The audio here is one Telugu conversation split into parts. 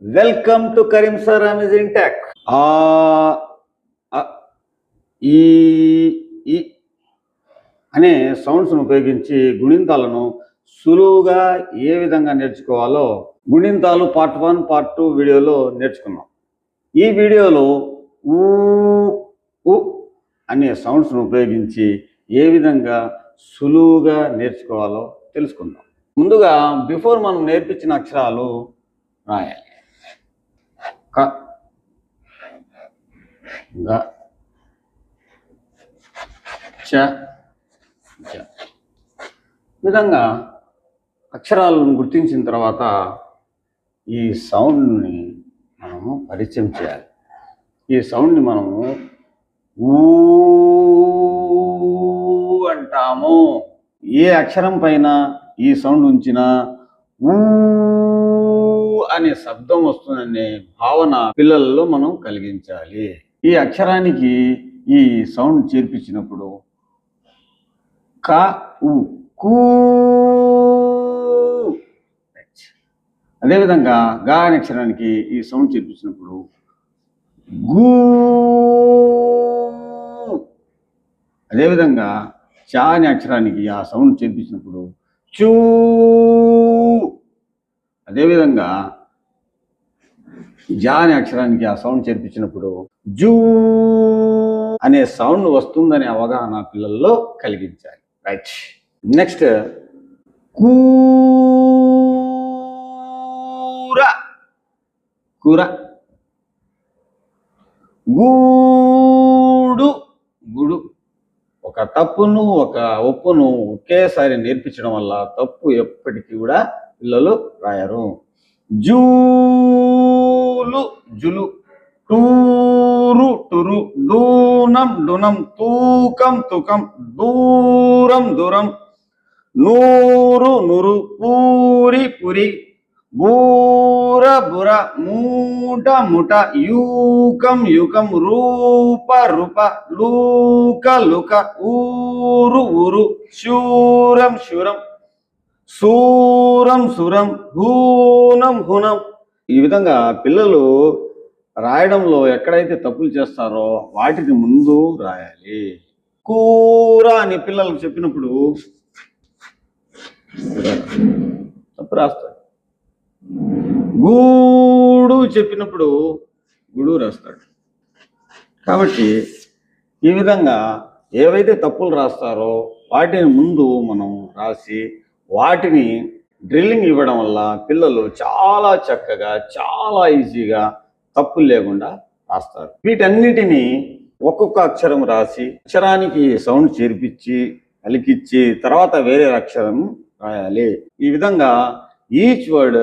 Welcome to Karim sir amazing tech. ఈ ఈ అనే సౌండ్స్ను ఉపయోగించి గుణింతాలను సులువుగా ఏ విధంగా నేర్చుకోవాలో గుణింతాలు పార్ట్ 1 పార్ట్ 2 వీడియోలో నేర్చుకున్నాం. ఈ వీడియోలో ఊ ఉ అనే సౌండ్స్ను ఉపయోగించి ఏ విధంగా సులువుగా నేర్చుకోవాలో తెలుసుకుందాం. ముందుగా బిఫోర్ మనం నేర్పించిన అక్షరాలు రాయాలి. క గ చ జ. విధంగా అక్షరాలను గుర్తించిన తర్వాత ఈ సౌండ్ని మనము పరిచయం చేయాలి. ఈ సౌండ్ని మనము ఊ అంటాము. ఏ అక్షరం పైన ఈ సౌండ్ ఉంచినా ఊ అనే శబ్దం వస్తుందనే భావన పిల్లలలో మనం కలిగించాలి. ఈ అక్షరానికి ఈ సౌండ్ చేర్పించినప్పుడు క ఉ కూ. అదేవిధంగా గా అనే అక్షరానికి ఈ సౌండ్ చేర్పించినప్పుడు గూ. అదేవిధంగా చ అనే అక్షరానికి ఆ సౌండ్ చేర్పించినప్పుడు చూ. అదేవిధంగా జా అనే అక్షరానికి ఆ సౌండ్ చేర్పించినప్పుడు జూ అనే సౌండ్ వస్తుందనే అవగాహన పిల్లల్లో కలిగించాలి. రైట్. నెక్స్ట్ కూర కూర. గూడు గుడు. ఒక తప్పును ఒక ఒప్పును ఒకేసారి నేర్పించడం వల్ల తప్పు ఎప్పటికీ కూడా పిల్లలు రాయరు. జూలు జులు. Tour true. దూనం డునం. తూకం తుకం. దూరం దూరం. నూరు నురు. పూరి పురి. బూర బుర. మూట ముట. యూకం యుకం. రూప రుప. లూక లుక. ఊరు ఊరు. శూరం శూరం. సూరం సురం. హూనం హునం. ఈ విధంగా పిల్లలు రాయడంలో ఎక్కడైతే తప్పులు చేస్తారో వాటికి ముందు రాయాలి. కూర అని పిల్లలకు చెప్పినప్పుడు తప్పు రాస్తాడు. గూడు చెప్పినప్పుడు గుడు రాస్తాడు. కాబట్టి ఈ విధంగా ఏవైతే తప్పులు రాస్తారో వాటిని ముందు మనం రాసి వాటిని డ్రిల్లింగ్ ఇవ్వడం వల్ల పిల్లలు చాలా చక్కగా చాలా ఈజీగా తప్పులు లేకుండా రాస్తారు. వీటన్నిటినీ ఒక్కొక్క అక్షరం రాసి అక్షరానికి సౌండ్ చేర్పించి పలికిచ్చి తర్వాత వేరే అక్షరం రాయాలి. ఈ విధంగా ఈచ్ వర్డ్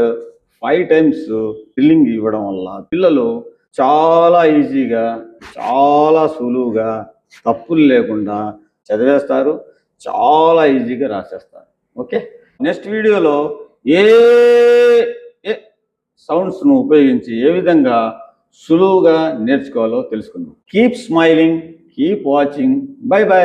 5 times డ్రిల్లింగ్ ఇవ్వడం వల్ల పిల్లలు చాలా ఈజీగా చాలా సులువుగా తప్పులు లేకుండా చదివేస్తారు. చాలా ఈజీగా రాసేస్తారు. ఓకే. నెక్స్ట్ వీడియోలో ఏ సౌండ్స్ను ఉపయోగించి ఏ విధంగా సులువుగా నేర్చుకోవాలో తెలుసుకుందాం. Keep smiling, keep watching. By by.